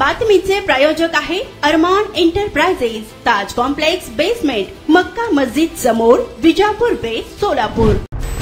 बातमीचे प्रायोजक आहे अरमान एंटरप्राइजेस, ताज complex basement, Mecca Masjid समोर, विजापूर बेस, सोलापूर।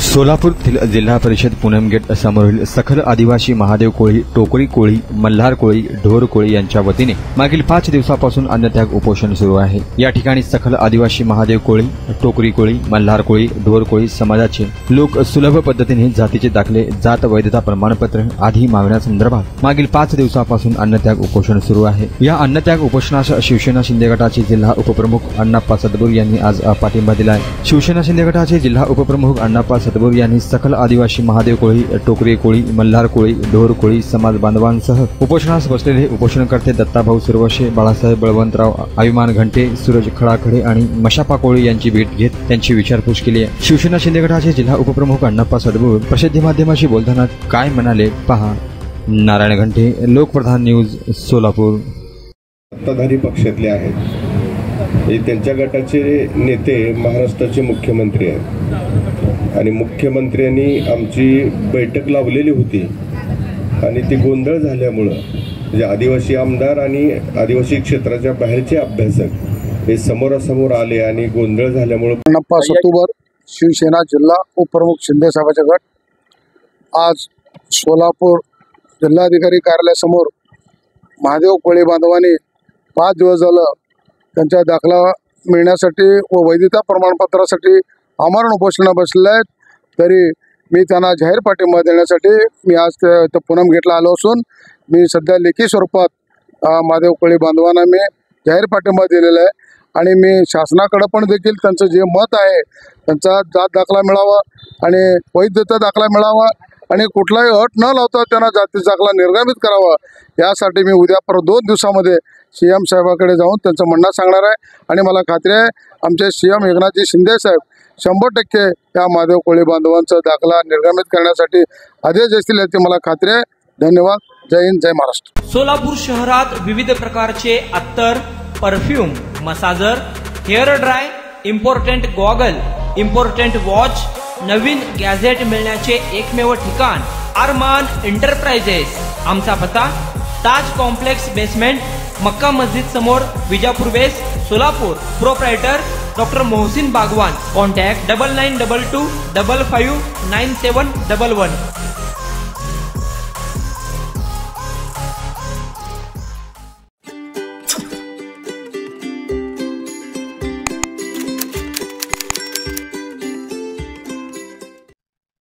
सोलापूरतील जिल्हा परिषद पूनम गेट समोरील सखल आदिवासी महादेव कोळी, टोकरी कोळी, मल्हार कोळी, ढोर कोळी यांच्या वतीने मागील 5 दिवसापासून अन्नत्याग उपोषण सुरू आहे। या ठिकाणी सखल आदिवासी महादेव कोळी, टोकरी कोळी, मल्हार कोळी, ढोर कोळी समाजाचे लोक सुलभ पद्धतीने जातीचे दाखले, जात वैधता प्रमाणपत्र आदी मागण्यासंदर्भात मागील 5 दिवसापासून अन्नत्याग उपोषण सुरू आहे। या अन्नत्याग उपोषणास शिवसेना शिंदे गटाचे जिल्हा उपप्रमुख अण्णाप्पा सदबूर यांनी आज पाठिंबा दिला आहे। शिवसेना शिंदे गटाचे जिल्हा उपप्रमुख अण्णाप्पा सदबूर यांनी सकल आदिवासी महादेव कोळी, टोकरी कोळी, मल्हार कोळी, ढोर कोळी समाज बांधवांसह उपोषणास बसलेले उपोषणकर्ते दत्ताभाऊ सुरवशे, बाळासाहेब बळवंतराव, अभिमान घंटे, सूरज खळाखडे आणि मशापा कोळी यांची भेट घेत त्यांची विचारपूस केली आहे। शिवसेना शिंदे गटाचे जिल्हा उपप्रमुख अण्णाप्पा सदबूर प्रसिद्धी माध्यमाशी बोलताना काय म्हणाले पहा। नारायण घंटे, लोकप्रधान न्यूज, सोलापूर। सत्ताधारी पक्षातले आहेत, त्यांच्या गटाचे नेते महाराष्ट्राचे मुख्यमंत्री आहेत आणि मुख्यमंत्र्यांनी आमची बैठक लावलेली होती आणि ती गोंधळ झाल्यामुळं म्हणजे आदिवासी आमदार आणि आदिवासी क्षेत्राच्या बाहेरचे अभ्यासक हे समोरासमोर आले आणि गोंधळ झाल्यामुळं अण्णाप्पा सदबूर शिवसेना जिल्हा उपप्रमुख शिंदे साहेबांचा गट आज सोलापूर जिल्हाधिकारी कार्यालयासमोर महादेव कोळी बांधवांनी 5 दिवस झालं त्यांचा दाखला मिळण्यासाठी व वैधता प्रमाणपत्रासाठी आमरण उपोषणाला बसले आहेत। तरी मी त्यांना जाहीर पाठिंबा देण्यासाठी मी आज पूनम गेटला आलो असून मी सध्या लेखी स्वरूपात महादेव कोळी बांधवांना मी जाहीर पाठिंबा दिलेला आहे आणि मी शासनाकडे पण देखील त्यांचं जे मत आहे त्यांचा जात दाखला मिळावा आणि वैधता दाखला मिळावा आणि कुठलाही अट न लावता त्यांना जातीचा दाखला निर्गमित करावा, यासाठी मी उद्या परत 2 दिवसामध्ये सीएम साहेबाकडे जाऊन त्यांचं म्हणणं सांगणार आहे आणि मला खात्री आहे आमचे सीएम एकनाथजी शिंदे साहेब 100% या महादेव कोळी बांधवांचा दाखला निर्गमित करण्यासाठी आदेश असतील याची मला खात्री आहे। धन्यवाद। जय हिंद, जय महाराष्ट्र। सोलापूर शहरात विविध प्रकारचे अत्तर, perfume, massager, hair dry, important goggle, important watch, नवीन गॅझेट मिळण्याचे एकमेव ठिकाण अरमान एंटरप्राइजेस। आमचा पत्ता ताज कॉम्प्लेक्स बेसमेंट, मक्का मस्जिद समोर, विजापूर बेस, Solapur. Proprietor doctor Mohsin Bagwan. Contact 9922 55 9711।